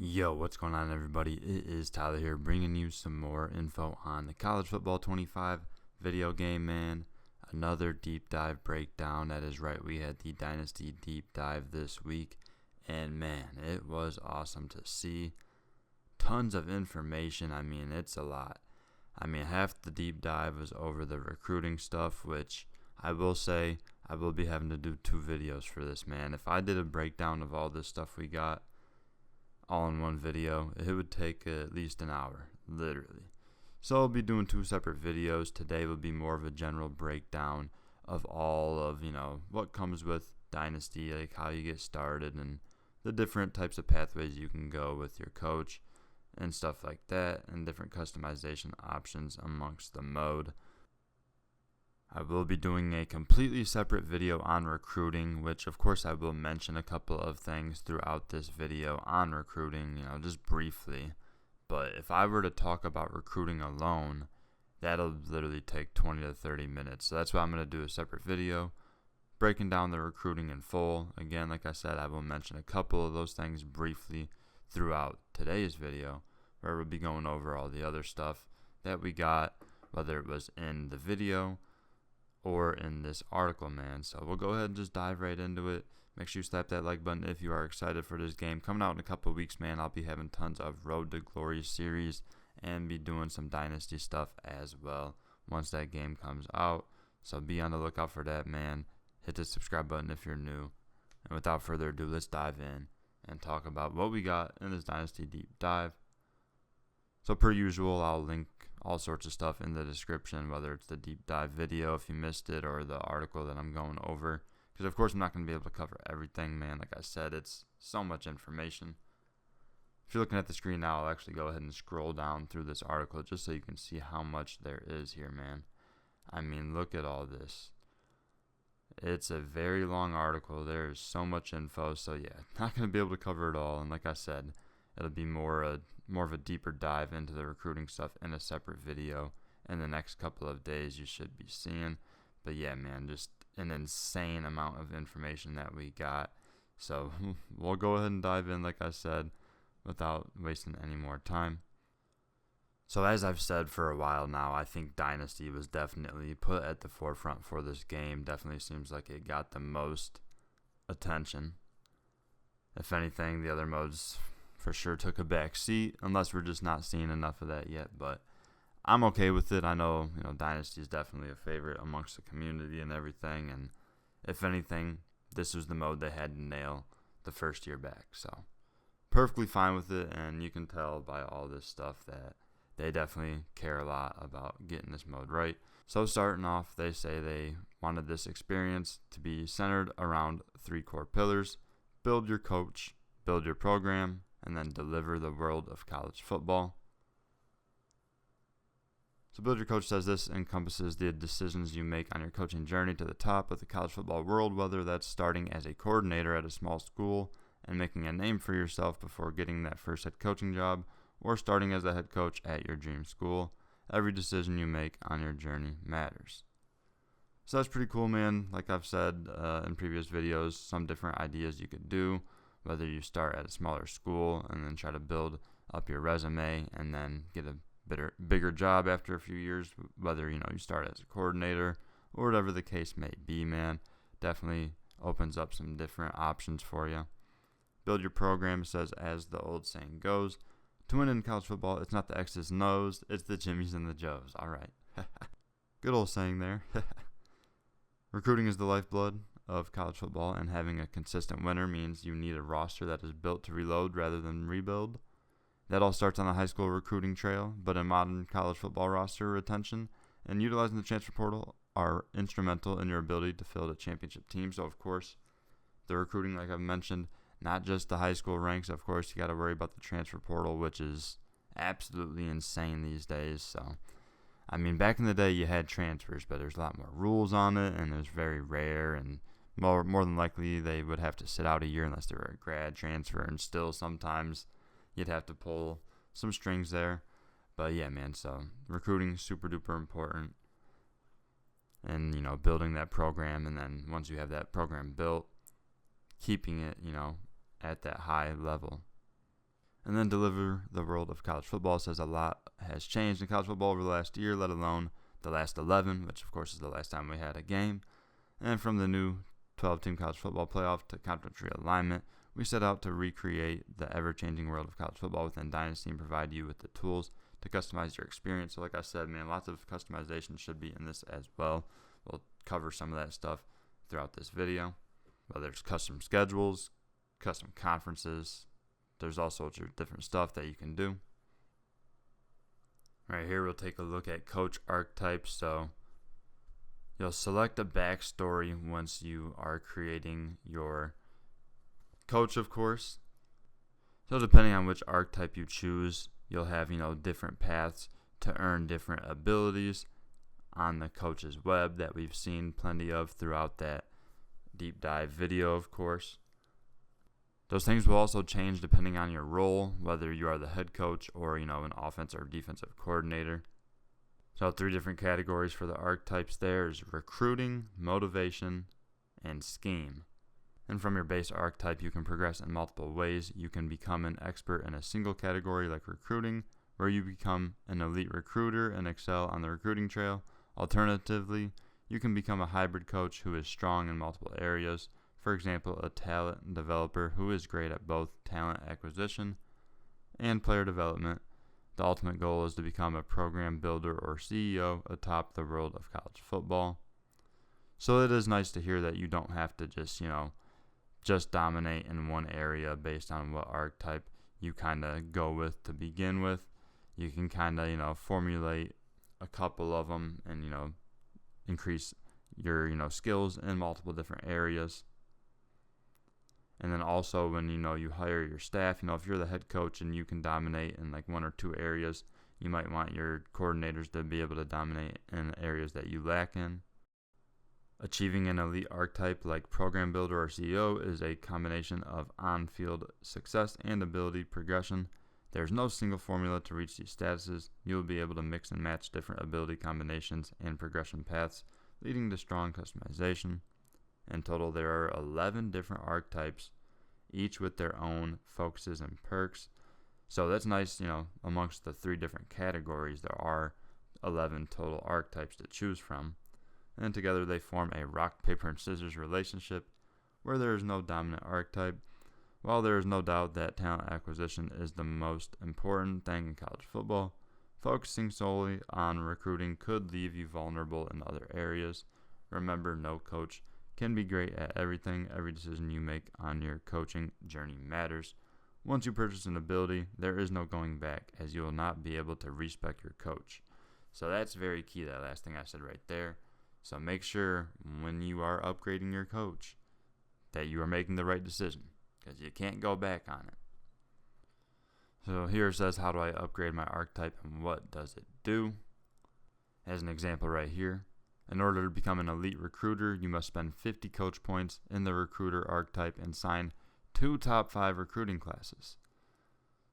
Yo, what's going on, everybody? It is Tyler here, bringing you some more info on the College Football 25 video game, man. Another deep dive breakdown. That is right, we had the Dynasty deep dive this week, and man, it was awesome to see. Tons of information. I mean, it's a lot. Half the deep dive was over the recruiting stuff, which I will say I will be having to do 2 videos for this, man. If I did a breakdown of all this stuff we got all in one video, it would take at least an hour, literally. So I'll be doing 2 separate videos. Today will be more of a general breakdown of all of, what comes with Dynasty, like how you get started and the different types of pathways you can go with your coach and stuff like that, and different customization options amongst the mode. I will be doing a completely separate video on recruiting, which of course I will mention a couple of things throughout this video on recruiting, just briefly. But if I were to talk about recruiting alone, that'll literally take 20 to 30 minutes. So that's why I'm going to do a separate video breaking down the recruiting in full. Again, like I said, I will mention a couple of those things briefly throughout today's video, where we'll be going over all the other stuff that we got, whether it was in the video or in this article, man. So we'll go ahead and just dive right into it. Make sure you slap that like button if you are excited for this game. Coming out in a couple of weeks, man, I'll be having tons of Road to Glory series and be doing some Dynasty stuff as well once that game comes out. So be on the lookout for that, man. Hit the subscribe button if you're new. And without further ado, let's dive in and talk about what we got in this Dynasty deep dive. So per usual, I'll link all sorts of stuff in the description, whether it's the deep dive video if you missed it or the article that I'm going over. Because of course I'm not going to be able to cover everything, man. Like I said, it's so much information. If you're looking at the screen now, I'll actually go ahead and scroll down through this article just so you can see how much there is here, man. Look at all this. It's a very long article. There's so much info, so yeah, not going to be able to cover it all. And like I said, it'll be more of a deeper dive into the recruiting stuff in a separate video in the next couple of days you should be seeing. But yeah, man, just an insane amount of information that we got. So we'll go ahead and dive in, like I said, without wasting any more time. So as I've said for a while now, I think Dynasty was definitely put at the forefront for this game. Definitely seems like it got the most attention. If anything, the other modes for sure took a back seat, unless we're just not seeing enough of that yet. But I'm okay with it. I know, Dynasty is definitely a favorite amongst the community and everything. And if anything, this was the mode they had to nail the first year back. So perfectly fine with it. And you can tell by all this stuff that they definitely care a lot about getting this mode right. So starting off, they say they wanted this experience to be centered around 3 core pillars: build your coach, build your program, and then deliver the world of college football. So Build Your Coach says this encompasses the decisions you make on your coaching journey to the top of the college football world, whether that's starting as a coordinator at a small school and making a name for yourself before getting that first head coaching job, or starting as a head coach at your dream school. Every decision you make on your journey matters. So that's pretty cool, man. Like I've said in previous videos, some different ideas you could do, whether you start at a smaller school and then try to build up your resume and then get a bigger job after a few years, whether you start as a coordinator or whatever the case may be, man. Definitely opens up some different options for you. Build your program says, as the old saying goes, to win in college football, it's not the X's and O's, it's the Jimmys and the Joes. All right. Good old saying there. Recruiting is the lifeblood of college football, and having a consistent winner means you need a roster that is built to reload rather than rebuild. That all starts on the high school recruiting trail, but in modern college football roster retention and utilizing the transfer portal are instrumental in your ability to field a championship team. So, of course, the recruiting, like I've mentioned, not just the high school ranks. Of course, you got to worry about the transfer portal, which is absolutely insane these days. So, back in the day, you had transfers, but there's a lot more rules on it, and it was very rare, and more than likely they would have to sit out a year unless they were a grad transfer, and still sometimes you'd have to pull some strings there. But yeah, man, so recruiting is super duper important, and building that program, and then once you have that program built, keeping it at that high level. And then deliver the world of college football. Says a lot has changed in college football over the last year, let alone the last 11, which of course is the last time we had a game. And from the new 12-team college football playoff to conference realignment, we set out to recreate the ever-changing world of college football within Dynasty and provide you with the tools to customize your experience. So like I said, man, lots of customization should be in this as well. We'll cover some of that stuff throughout this video, whether it's custom schedules, custom conferences. There's all sorts of different stuff that you can do. Right here, we'll take a look at coach archetypes. So you'll select a backstory once you are creating your coach, of course. So depending on which archetype you choose, you'll have, different paths to earn different abilities on the coach's web that we've seen plenty of throughout that deep dive video, of course. Those things will also change depending on your role, whether you are the head coach or, an offense or defensive coordinator. So 3 different categories for the archetypes there is recruiting, motivation, and scheme. And from your base archetype, you can progress in multiple ways. You can become an expert in a single category like recruiting, where you become an elite recruiter and excel on the recruiting trail. Alternatively, you can become a hybrid coach who is strong in multiple areas. For example, a talent developer who is great at both talent acquisition and player development. The ultimate goal is to become a program builder or CEO atop the world of college football. So it is nice to hear that you don't have to just dominate in one area based on what archetype you kind of go with to begin with. You can kind of, formulate a couple of them and, increase your, skills in multiple different areas. And then also when, you hire your staff, if you're the head coach and you can dominate in like 1 or 2 areas, you might want your coordinators to be able to dominate in areas that you lack in. Achieving an elite archetype like program builder or CEO is a combination of on-field success and ability progression. There's no single formula to reach these statuses. You'll be able to mix and match different ability combinations and progression paths, leading to strong customization. In total, there are 11 different archetypes, each with their own focuses and perks. So that's nice, amongst the 3 different categories, there are 11 total archetypes to choose from. And together they form a rock, paper, and scissors relationship where there is no dominant archetype. While there is no doubt that talent acquisition is the most important thing in college football, focusing solely on recruiting could leave you vulnerable in other areas. Remember, no coach can be great at everything. Every decision you make on your coaching journey matters. Once you purchase an ability, there is no going back, as you will not be able to respec your coach. So that's very key, that last thing I said right there. So make sure when you are upgrading your coach that you are making the right decision, because you can't go back on it. So here it says, how do I upgrade my archetype and what does it do? As an example right here, in order to become an elite recruiter, you must spend 50 coach points in the recruiter archetype and sign 2 top 5 recruiting classes.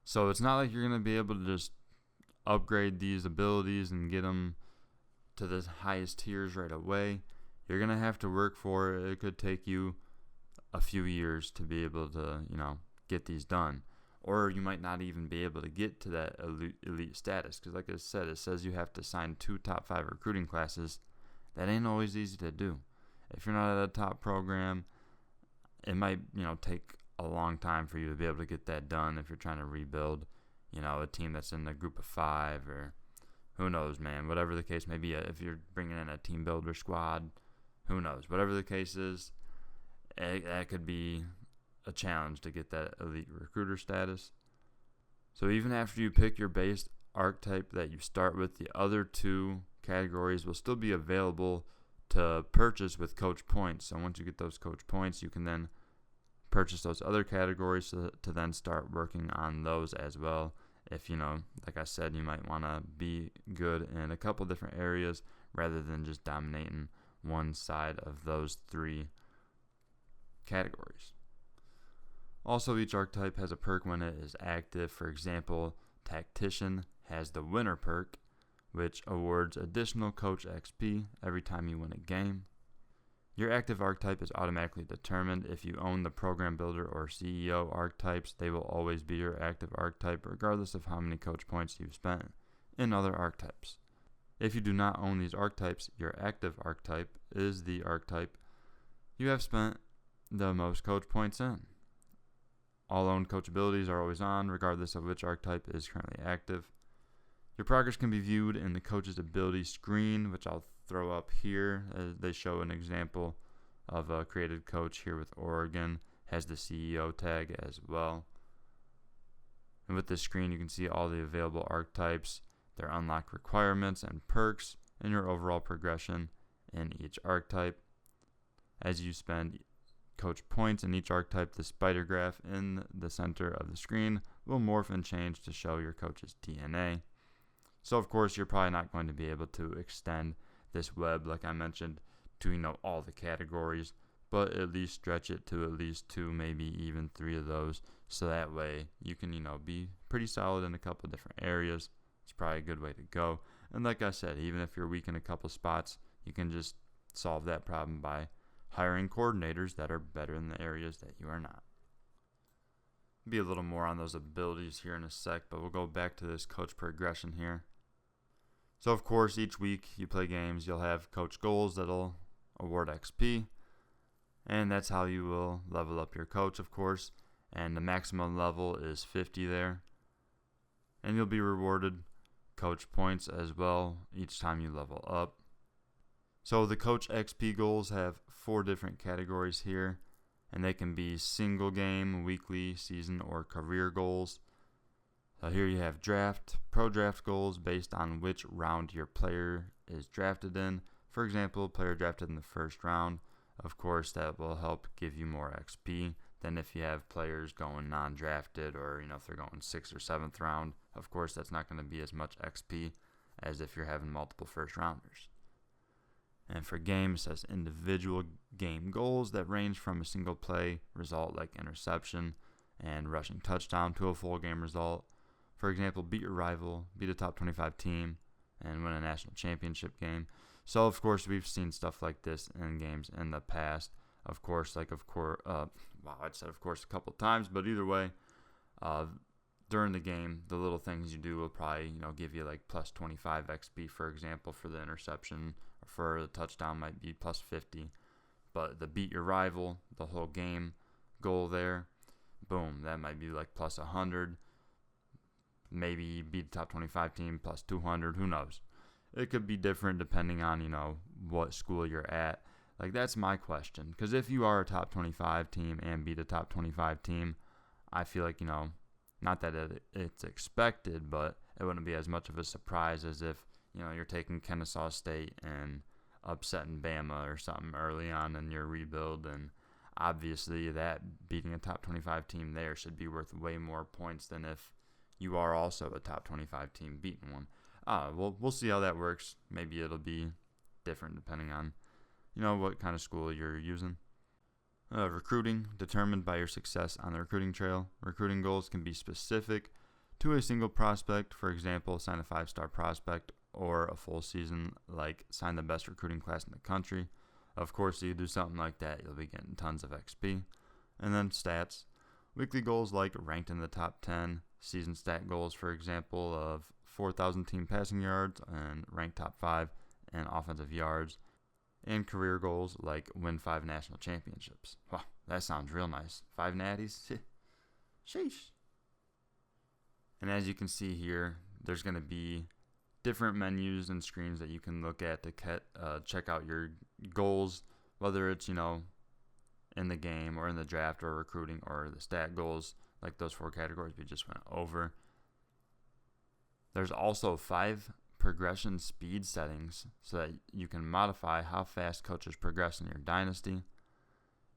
So it's not like you're going to be able to just upgrade these abilities and get them to the highest tiers right away. You're going to have to work for it. It could take you a few years to be able to, get these done. Or you might not even be able to get to that elite status. Because like I said, it says you have to sign 2 top 5 recruiting classes. That ain't always easy to do. If you're not at a top program, it might, take a long time for you to be able to get that done if you're trying to rebuild, a team that's in the group of 5 or who knows, man. Whatever the case may be, if you're bringing in a team builder squad, who knows. Whatever the case is, that could be a challenge to get that elite recruiter status. So even after you pick your base archetype that you start with, the other 2 categories will still be available to purchase with coach points. So once you get those coach points, you can then purchase those other categories to then start working on those as well. If, like I said, you might want to be good in a couple different areas rather than just dominating one side of those 3 categories. Also, each archetype has a perk when it is active. For example, Tactician has the winner perk, which awards additional coach XP every time you win a game. Your active archetype is automatically determined. If you own the Program Builder or CEO archetypes, they will always be your active archetype regardless of how many coach points you've spent in other archetypes. If you do not own these archetypes, your active archetype is the archetype you have spent the most coach points in. All owned coach abilities are always on, regardless of which archetype is currently active. Your progress can be viewed in the coach's ability screen, which I'll throw up here as they show an example of a created coach here with Oregon. Has the CEO tag as well. And with this screen, you can see all the available archetypes, their unlock requirements and perks, and your overall progression in each archetype. As you spend coach points in each archetype, the spider graph in the center of the screen will morph and change to show your coach's DNA. So of course, you're probably not going to be able to extend this web, like I mentioned, to all the categories, but at least stretch it to at least 2, maybe even 3 of those, so that way you can be pretty solid in a couple different areas. It's probably a good way to go. And like I said, even if you're weak in a couple spots, you can just solve that problem by hiring coordinators that are better in the areas that you are not. Be a little more on those abilities here in a sec, but we'll go back to this coach progression here. So of course, each week you play games, you'll have coach goals that'll award XP, and that's how you will level up your coach, of course, and the maximum level is 50 there. And you'll be rewarded coach points as well each time you level up. So the coach XP goals have 4 different categories here, and they can be single game, weekly, season, or career goals. So here you have draft, pro draft goals based on which round your player is drafted in. For example, player drafted in the first round. Of course, that will help give you more XP than if you have players going non-drafted, or if they're going 6th or 7th round. Of course, that's not going to be as much XP as if you're having multiple first rounders. And for games, it says individual game goals that range from a single play result like interception and rushing touchdown to a full game result. For example, beat your rival, beat a top 25 team, and win a national championship game. So of course, we've seen stuff like this in games in the past. Of course, I said of course a couple times, but either way, during the game, the little things you do will probably give you like plus 25 XP, for example, for the interception, or for the touchdown might be plus 50. But the beat your rival, the whole game goal there, boom, that might be like plus 100. Maybe beat the top 25 team plus 200, who knows? It could be different depending on, what school you're at. Like, that's my question. Because if you are a top 25 team and beat a top 25 team, I feel like, not that it's expected, but it wouldn't be as much of a surprise as if, you're taking Kennesaw State and upsetting Bama or something early on in your rebuild. And obviously that beating a top 25 team there should be worth way more points than if you are also a top 25 team beating one. We'll see how that works. Maybe it'll be different depending on, what kind of school you're using. Recruiting, determined by your success on the recruiting trail. Recruiting goals can be specific to a single prospect. For example, sign a 5-star prospect, or a full season, like sign the best recruiting class in the country. Of course, if you do something like that, you'll be getting tons of XP. And then stats. Weekly goals like ranked in the top 10. Season stat goals, for example, of 4,000 team passing yards and ranked top 5 in offensive yards. And career goals like win 5 national championships. Wow, that sounds real nice. 5 natties? Sheesh. And as you can see here, there's going to be different menus and screens that you can look at to check out your goals, whether it's, in the game or in the draft or recruiting or the stat goals, like those 4 categories we just went over. There's also 5 progression speed settings so that you can modify how fast coaches progress in your dynasty.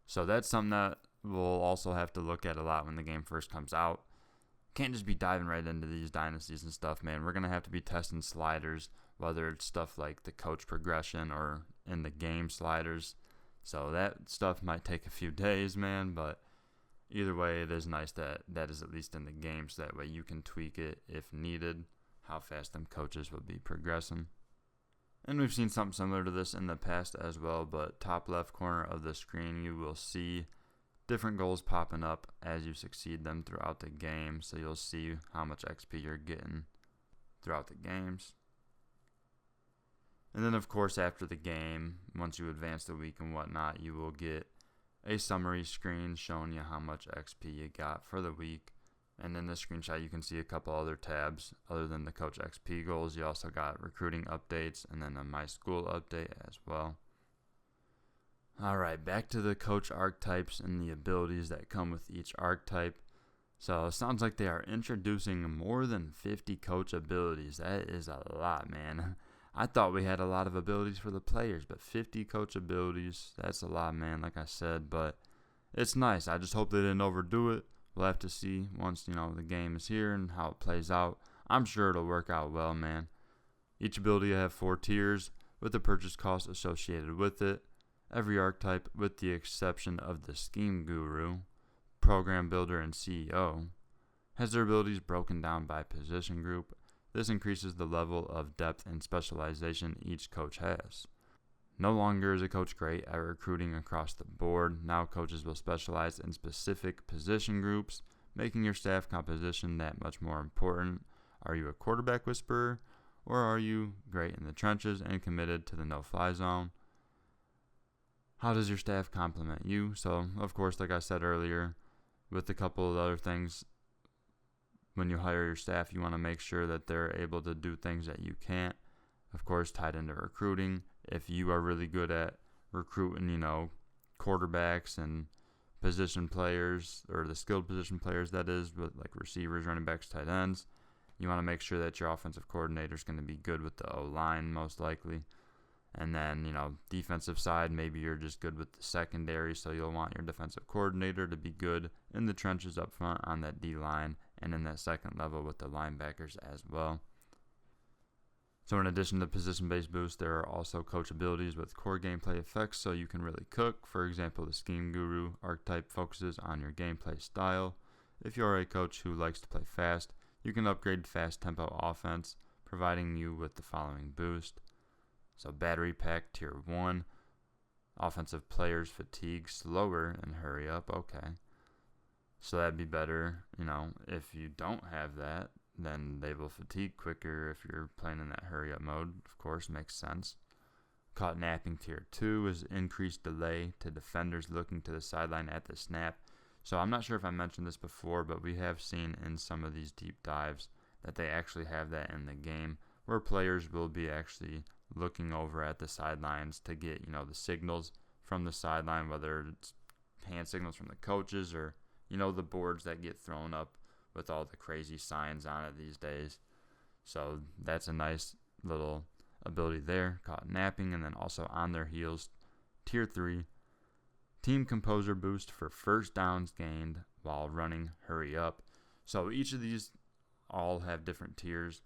So that's something that we'll also have to look at a lot when the game first comes out. Can't just be diving right into these dynasties and stuff, man. We're going to have to be testing sliders, whether it's stuff like the coach progression or in the game sliders. So that stuff might take a few days, man, but either way, it is nice that that is at least in the game, so that way you can tweak it if needed, how fast them coaches will be progressing. And we've seen something similar to this in the past as well, but top left corner of the screen, you will see different goals popping up as you succeed them throughout the game. So you'll see how much XP you're getting throughout the games. And then, of course, after the game, once you advance the week and whatnot, you will get a summary screen showing you how much XP you got for the week. And in this screenshot, you can see a couple other tabs other than the Coach XP goals. You also got recruiting updates and then a My School update as well. Alright, back to the Coach archetypes and the abilities that come with each archetype. So it sounds like they are introducing more than 50 Coach abilities. That is a lot, man. I thought we had a lot of abilities for the players, but 50 Coach abilities, that's a lot, man, like I said. But it's nice. I just hope they didn't overdo it. We'll have to see once, the game is here and how it plays out. I'm sure it'll work out well, man. Each ability will have 4 tiers with the purchase cost associated with it. Every archetype, with the exception of the Scheme Guru, Program Builder, and CEO, has their abilities broken down by position group. This increases the level of depth and specialization each coach has. No longer is a coach great at recruiting across the board. Now coaches will specialize in specific position groups, making your staff composition that much more important. Are you a quarterback whisperer, or are you great in the trenches and committed to the no-fly zone? How does your staff complement you? So, of course, like I said earlier, with a couple of other things, when you hire your staff, you want to make sure that they're able to do things that you can't. Of course, tied into recruiting. If you are really good at recruiting, quarterbacks and position players, or the skilled position players, that is, with like receivers, running backs, tight ends, you want to make sure that your offensive coordinator is going to be good with the O-line, most likely. And then, defensive side, maybe you're just good with the secondary, so you'll want your defensive coordinator to be good in the trenches up front on that D-line and in that second level with the linebackers as well. So in addition to position-based boosts, there are also coach abilities with core gameplay effects, so you can really cook. For example, the Scheme Guru archetype focuses on your gameplay style. If you're a coach who likes to play fast, you can upgrade fast tempo offense, providing you with the following boost. So battery pack tier 1, offensive players fatigue slower and hurry up. Okay. So that'd be better, if you don't have that, then they will fatigue quicker if you're playing in that hurry up mode. Of course, makes sense. Caught napping tier 2 is increased delay to defenders looking to the sideline at the snap. So I'm not sure if I mentioned this before, but we have seen in some of these deep dives that they actually have that in the game, where players will be actually looking over at the sidelines to get, the signals from the sideline, whether it's hand signals from the coaches or, the boards that get thrown up with all the crazy signs on it these days. So that's a nice little ability there. Caught napping, and then also on their heels, tier 3, team composure boost for first downs gained while running hurry up. So each of these all have different tiers.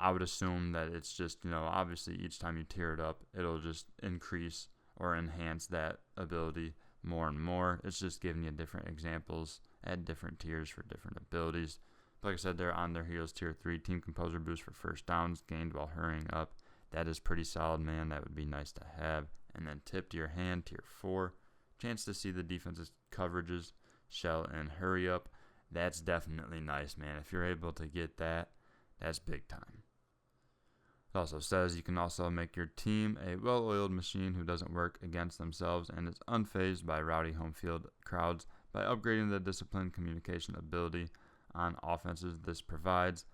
I would assume that it's just, obviously each time you tier it up, it'll just increase or enhance that ability more and more. It's just giving you different examples at different tiers for different abilities. But like I said, they're on their heels, tier 3, team composure boost for first downs gained while hurrying up. That is pretty solid, man. That would be nice to have. And then tip to your hand, tier 4, chance to see the defense's coverages, shell, and hurry up. That's definitely nice, man. If you're able to get that, that's big time. It also says you can also make your team a well-oiled machine who doesn't work against themselves and is unfazed by rowdy home field crowds by upgrading the disciplined communication ability on offenses. This provides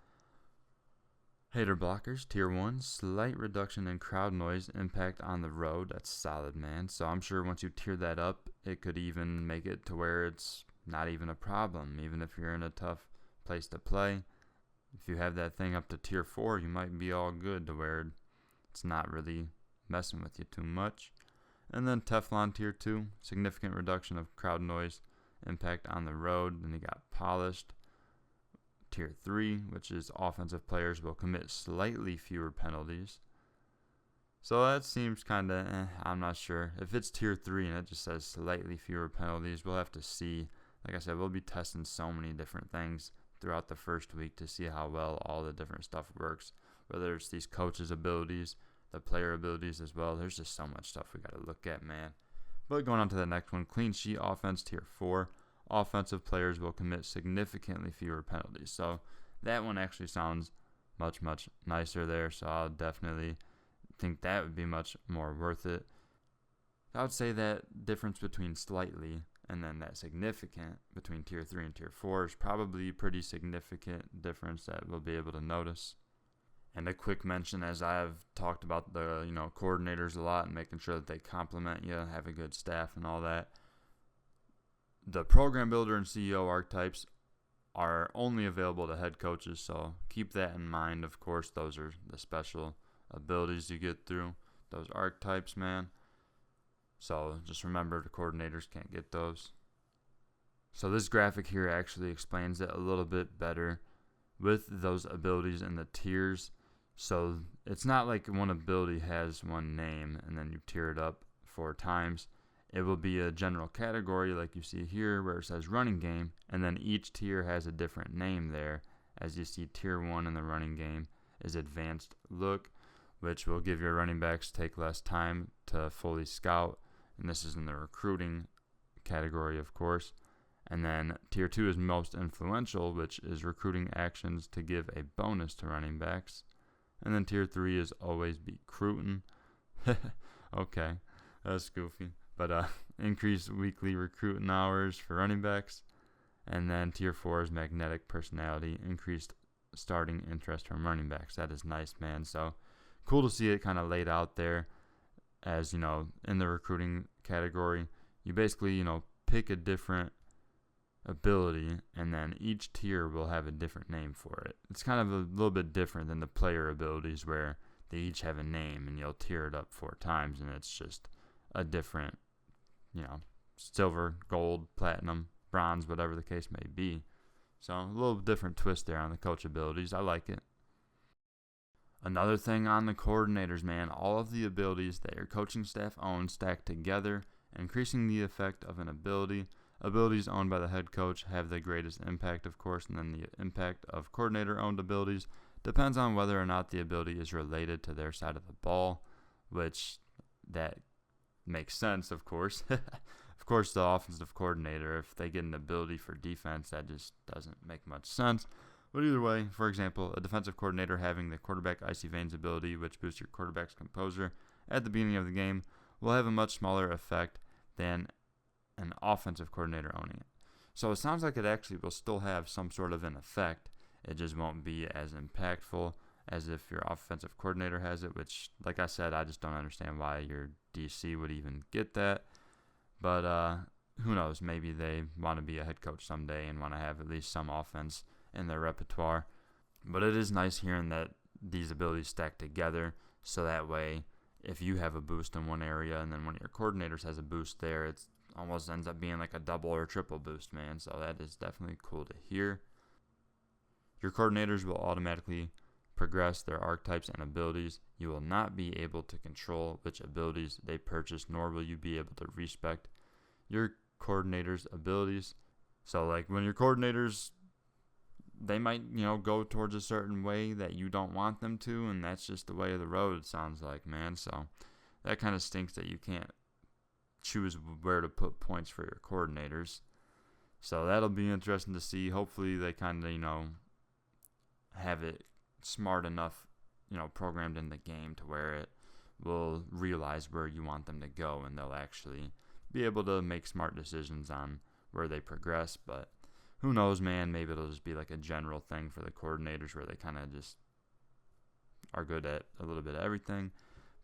hater blockers, tier 1, slight reduction in crowd noise impact on the road. That's solid, man. So I'm sure once you tier that up, it could even make it to where it's not even a problem, even if you're in a tough place to play. If you have that thing up to tier 4, you might be all good to where it's not really messing with you too much. And then Teflon tier 2, significant reduction of crowd noise impact on the road. Then you got Polished tier 3, which is offensive players will commit slightly fewer penalties. So that seems kind of, I'm not sure. If it's tier 3 and it just says slightly fewer penalties, we'll have to see. Like I said, we'll be testing so many different things throughout the first week to see how well all the different stuff works, whether it's these coaches' abilities, the player abilities as well. There's just so much stuff we got to look at, man. But going on to the next one, clean sheet offense tier 4. Offensive players will commit significantly fewer penalties. So that one actually sounds much, much nicer there. So I'll definitely think that would be much more worth it. I would say that difference between slightly and then that significant between tier 3 and tier 4 is probably a pretty significant difference that we'll be able to notice. And a quick mention, as I've talked about the coordinators a lot and making sure that they complement you, have a good staff and all that. The program builder and CEO archetypes are only available to head coaches, so keep that in mind. Of course, those are the special abilities you get through those archetypes, man. So just remember, the coordinators can't get those. So this graphic here actually explains it a little bit better with those abilities and the tiers. So it's not like one ability has one name and then you tier it up 4 times. It will be a general category like you see here where it says running game, and then each tier has a different name there. As you see, tier 1 in the running game is advanced look, which will give your running backs take less time to fully scout, and this is in the recruiting category, of course. And then tier 2 is most influential, which is recruiting actions to give a bonus to running backs. And then tier 3 is always be recruiting. Okay, that's goofy. But increase weekly recruiting hours for running backs. And then tier 4 is magnetic personality, increased starting interest from running backs. That is nice, man. So cool to see it kind of laid out there. As in the recruiting category, you basically pick a different ability, and then each tier will have a different name for it. It's kind of a little bit different than the player abilities where they each have a name and you'll tier it up 4 times and it's just a different silver, gold, platinum, bronze, whatever the case may be. So a little different twist there on the coach abilities. I like it. Another thing on the coordinators, man, all of the abilities that your coaching staff owns stack together, increasing the effect of an ability. Abilities owned by the head coach have the greatest impact, of course, and then the impact of coordinator-owned abilities depends on whether or not the ability is related to their side of the ball, which that makes sense, of course. Of course, the offensive coordinator, if they get an ability for defense, that just doesn't make much sense. But either way, for example, a defensive coordinator having the quarterback Icy Veins ability, which boosts your quarterback's composure at the beginning of the game, will have a much smaller effect than an offensive coordinator owning it. So it sounds like it actually will still have some sort of an effect. It just won't be as impactful as if your offensive coordinator has it, which, like I said, I just don't understand why your DC would even get that. But who knows? Maybe they want to be a head coach someday and want to have at least some offense in their repertoire. But it is nice hearing that these abilities stack together, so that way if you have a boost in one area and then one of your coordinators has a boost there, it almost ends up being like a double or triple boost, man. So that is definitely cool to hear. Your coordinators will automatically progress their archetypes and abilities. You will not be able to control which abilities they purchase, nor will you be able to respect your coordinators' abilities. So like when your coordinators, they might go towards a certain way that you don't want them to, and that's just the way of the road, it sounds like, man. So that kind of stinks that you can't choose where to put points for your coordinators. So that'll be interesting to see. Hopefully they kind of have it smart enough programmed in the game to where it will realize where you want them to go, and they'll actually be able to make smart decisions on where they progress. But who knows, man? Maybe it'll just be like a general thing for the coordinators where they kind of just are good at a little bit of everything.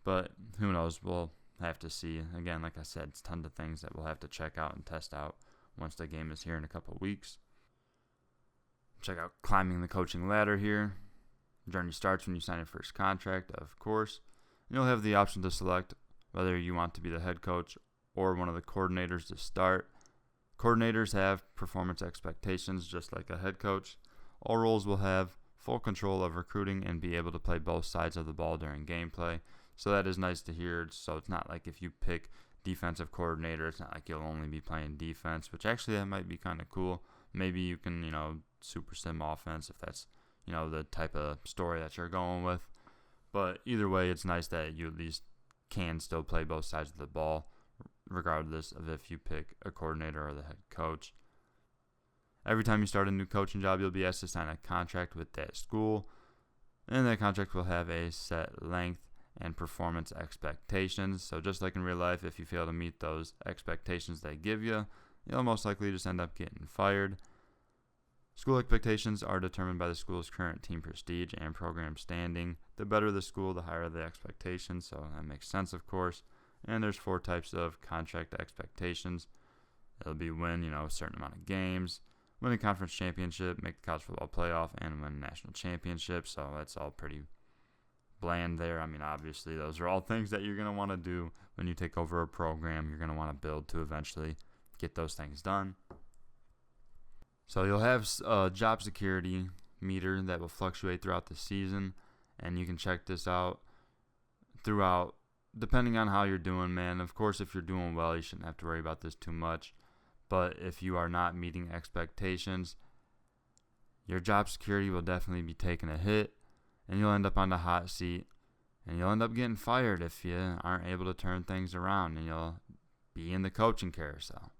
But who knows? We'll have to see. Again, like I said, it's tons of things that we'll have to check out and test out once the game is here in a couple of weeks. Check out climbing the coaching ladder here. The journey starts when you sign your first contract, of course. You'll have the option to select whether you want to be the head coach or one of the coordinators to start. Coordinators have performance expectations just like a head coach. All roles will have full control of recruiting and be able to play both sides of the ball during gameplay. So that is nice to hear. So it's not like if you pick defensive coordinator, it's not like you'll only be playing defense, which actually that might be kind of cool. Maybe you can, super sim offense if that's, the type of story that you're going with. But either way, it's nice that you at least can still play both sides of the ball, regardless of if you pick a coordinator or the head coach. Every time you start a new coaching job, you'll be asked to sign a contract with that school, and that contract will have a set length and performance expectations. So just like in real life, if you fail to meet those expectations they give you, you'll most likely just end up getting fired. School expectations are determined by the school's current team prestige and program standing. The better the school, the higher the expectations, so that makes sense, of course. And there's 4 types of contract expectations. It'll be win, a certain amount of games, win a conference championship, make the college football playoff, and win a national championship. So that's all pretty bland there. I mean, obviously, those are all things that you're going to want to do when you take over a program. You're going to want to build to eventually get those things done. So you'll have a job security meter that will fluctuate throughout the season, and you can check this out throughout, depending on how you're doing, man. Of course, if you're doing well, you shouldn't have to worry about this too much. But if you are not meeting expectations, your job security will definitely be taking a hit, and you'll end up on the hot seat, and you'll end up getting fired if you aren't able to turn things around, and you'll be in the coaching carousel.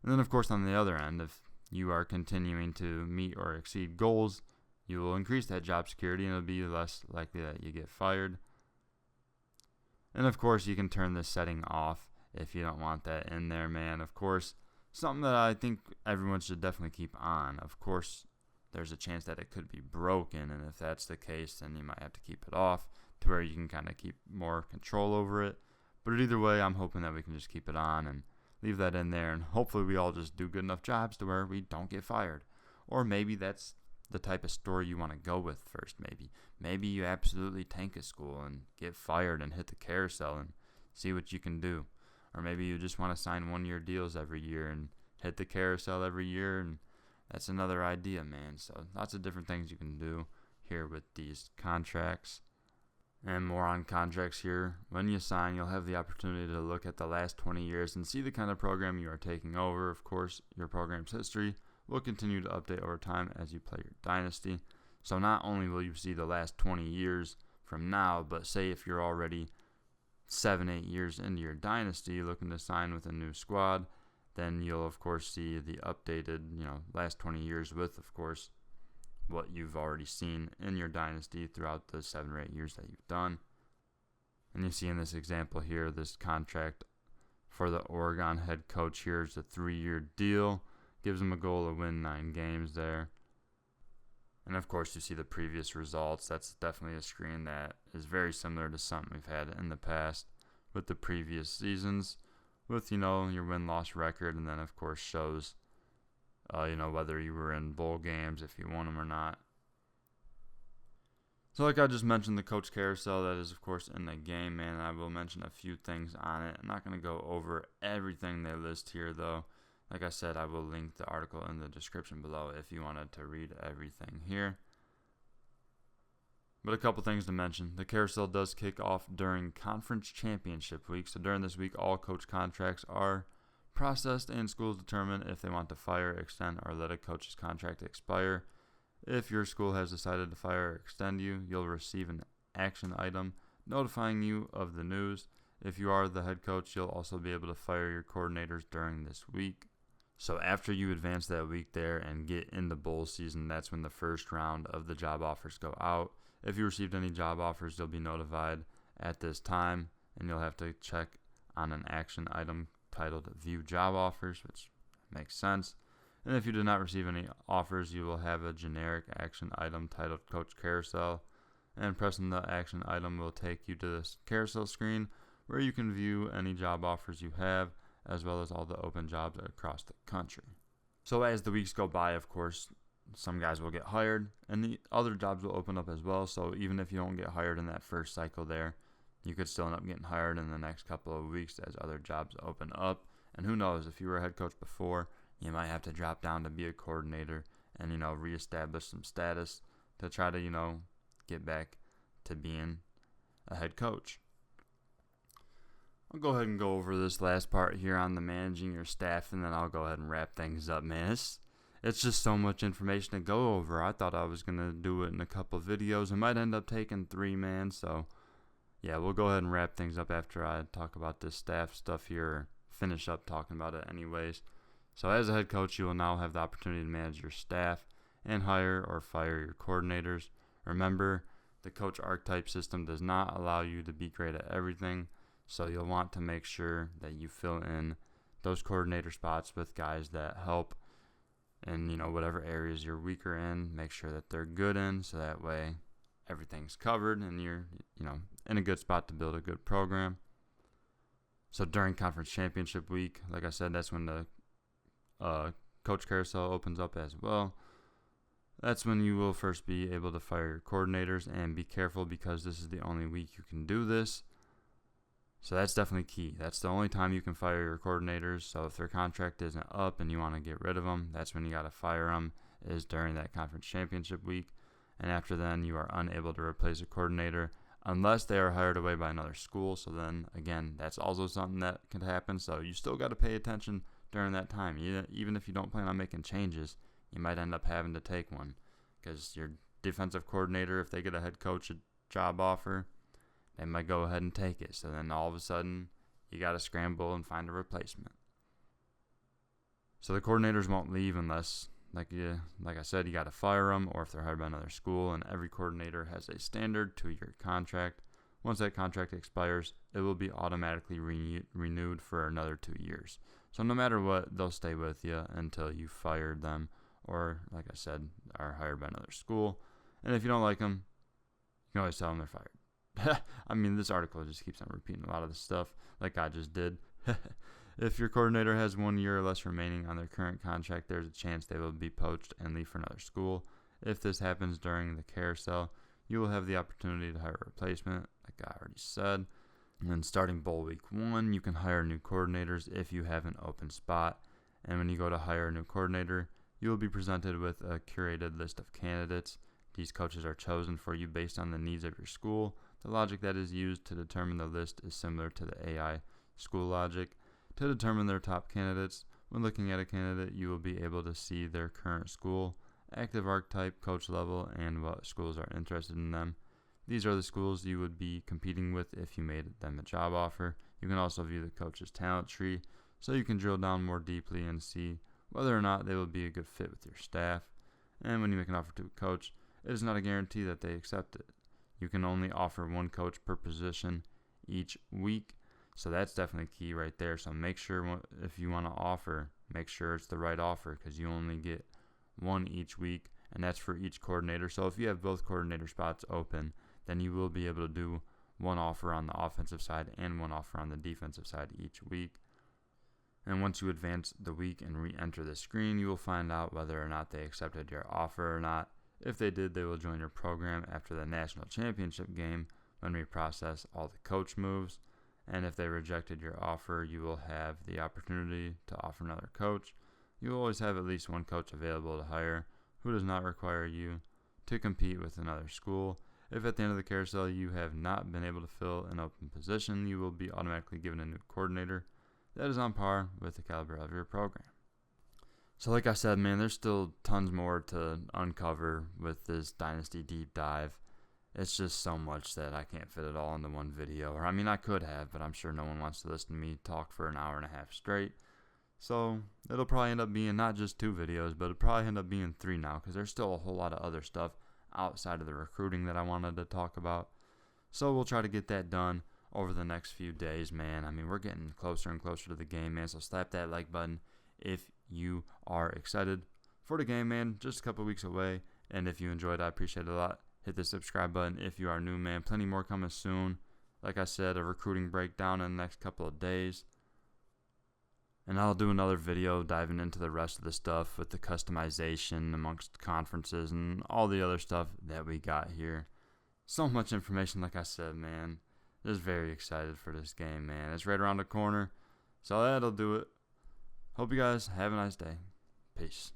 And then, of course, on the other end, if you are continuing to meet or exceed goals, you will increase that job security, and it'll be less likely that you get fired. And, of course, you can turn this setting off if you don't want that in there, man. Of course, something that I think everyone should definitely keep on. Of course, there's a chance that it could be broken, and if that's the case, then you might have to keep it off to where you can kind of keep more control over it. But either way, I'm hoping that we can just keep it on and leave that in there, and hopefully we all just do good enough jobs to where we don't get fired. Or maybe that's the type of story you want to go with first. Maybe you absolutely tank a school and get fired and hit the carousel and see what you can do. Or maybe you just want to sign 1-year deals every year and hit the carousel every year, and that's another idea, man. So lots of different things you can do here with these contracts. And more on contracts here. When you sign, you'll have the opportunity to look at the last 20 years and see the kind of program you are taking over. Of course, your program's history will continue to update over time as you play your dynasty. So not only will you see the last 20 years from now, but say if you're already 7-8 years into your dynasty looking to sign with a new squad, then you'll of course see the updated, last 20 years with, of course, what you've already seen in your dynasty throughout the 7 or 8 years that you've done. And you see in this example here, this contract for the Oregon head coach here is a 3-year deal. Gives him a goal to win 9 games there. And of course, you see the previous results. That's definitely a screen that is very similar to something we've had in the past with the previous seasons, with, your win-loss record, and then of course shows whether you were in bowl games, if you won them or not. So like I just mentioned, the coach carousel, that is of course in the game, man. I will mention a few things on it. I'm not going to go over everything they list here, though. Like I said, I will link the article in the description below if you wanted to read everything here. But a couple things to mention. The carousel does kick off during conference championship week. So during this week, all coach contracts are processed, and schools determine if they want to fire, extend, or let a coach's contract expire. If your school has decided to fire or extend you, you'll receive an action item notifying you of the news. If you are the head coach, you'll also be able to fire your coordinators during this week. So after you advance that week there and get in the bowl season, that's when the first round of the job offers go out. If you received any job offers, you'll be notified at this time, and you'll have to check on an action item titled View Job Offers, which makes sense. And if you did not receive any offers, you will have a generic action item titled Coach Carousel, and pressing the action item will take you to this carousel screen where you can view any job offers you have, as well as all the open jobs across the country. So as the weeks go by, of course, some guys will get hired, and the other jobs will open up as well. So even if you don't get hired in that first cycle there, you could still end up getting hired in the next couple of weeks as other jobs open up. And who knows, if you were a head coach before, you might have to drop down to be a coordinator and, reestablish some status to try to, get back to being a head coach. I'll go ahead and go over this last part here on the managing your staff, and then I'll go ahead and wrap things up, man. it's just so much information to go over. I thought I was going to do it in a couple of videos. I might end up taking 3, man. So, yeah, we'll go ahead and wrap things up after I talk about this staff stuff here, or finish up talking about it anyways. So, as a head coach, you will now have the opportunity to manage your staff and hire or fire your coordinators. Remember, the coach archetype system does not allow you to be great at everything. So, you'll want to make sure that you fill in those coordinator spots with guys that help in, whatever areas you're weaker in. Make sure that they're good in, so that way everything's covered and you're, in a good spot to build a good program. So during conference championship week, like I said, that's when the coach carousel opens up as well. That's when you will first be able to fire your coordinators, and be careful because this is the only week you can do this. So that's definitely key. That's the only time you can fire your coordinators. So if their contract isn't up and you want to get rid of them, that's when you got to fire them, is during that conference championship week. And after then, you are unable to replace a coordinator unless they are hired away by another school. So then, again, that's also something that can happen. So you still got to pay attention during that time. Even if you don't plan on making changes, you might end up having to take one, because your defensive coordinator, if they get a head coach job offer, they might go ahead and take it. So then all of a sudden, you got to scramble and find a replacement. So the coordinators won't leave unless, like I said, you got to fire them, or if they're hired by another school. And every coordinator has a standard 2-year contract. Once that contract expires, it will be automatically renewed for another 2 years. So no matter what, they'll stay with you until you fired them, or, like I said, are hired by another school. And if you don't like them, you can always tell them they're fired. I mean, this article just keeps on repeating a lot of the stuff like I just did. If your coordinator has 1 year or less remaining on their current contract, there's a chance they will be poached and leave for another school. If this happens during the carousel, you will have the opportunity to hire a replacement, like I already said. And then starting bowl week 1, you can hire new coordinators if you have an open spot. And when you go to hire a new coordinator, you will be presented with a curated list of candidates. These coaches are chosen for you based on the needs of your school. The logic that is used to determine the list is similar to the AI school logic. To determine their top candidates, when looking at a candidate, you will be able to see their current school, active archetype, coach level, and what schools are interested in them. These are the schools you would be competing with if you made them a job offer. You can also view the coach's talent tree, so you can drill down more deeply and see whether or not they will be a good fit with your staff. And when you make an offer to a coach, it is not a guarantee that they accept it. You can only offer 1 coach per position each week. So that's definitely key right there. So make sure, if you want to offer, make sure it's the right offer, because you only get 1 each week, and that's for each coordinator. So if you have both coordinator spots open, then you will be able to do 1 offer on the offensive side and 1 offer on the defensive side each week. And once you advance the week and re-enter the screen, you will find out whether or not they accepted your offer or not. If they did, they will join your program after the national championship game, when we process all the coach moves. And if they rejected your offer, you will have the opportunity to offer another coach. You will always have at least 1 coach available to hire who does not require you to compete with another school. If at the end of the carousel you have not been able to fill an open position, you will be automatically given a new coordinator that is on par with the caliber of your program. So like I said, man, there's still tons more to uncover with this Dynasty deep dive. It's just so much that I can't fit it all into one video. Or, I mean, I could have, but I'm sure no one wants to listen to me talk for an hour and a half straight. So it'll probably end up being not just 2 videos, but it'll probably end up being 3 now, because there's still a whole lot of other stuff outside of the recruiting that I wanted to talk about. So we'll try to get that done over the next few days, man. I mean, we're getting closer and closer to the game, man. So slap that like button if you are excited for the game, man. Just a couple weeks away. And if you enjoyed, I appreciate it a lot. Hit the subscribe button if you are new, man. Plenty more coming soon. Like I said, a recruiting breakdown in the next couple of days. And I'll do another video diving into the rest of the stuff with the customization amongst conferences and all the other stuff that we got here. So much information, like I said, man. Just very excited for this game, man. It's right around the corner. So that'll do it. Hope you guys have a nice day. Peace.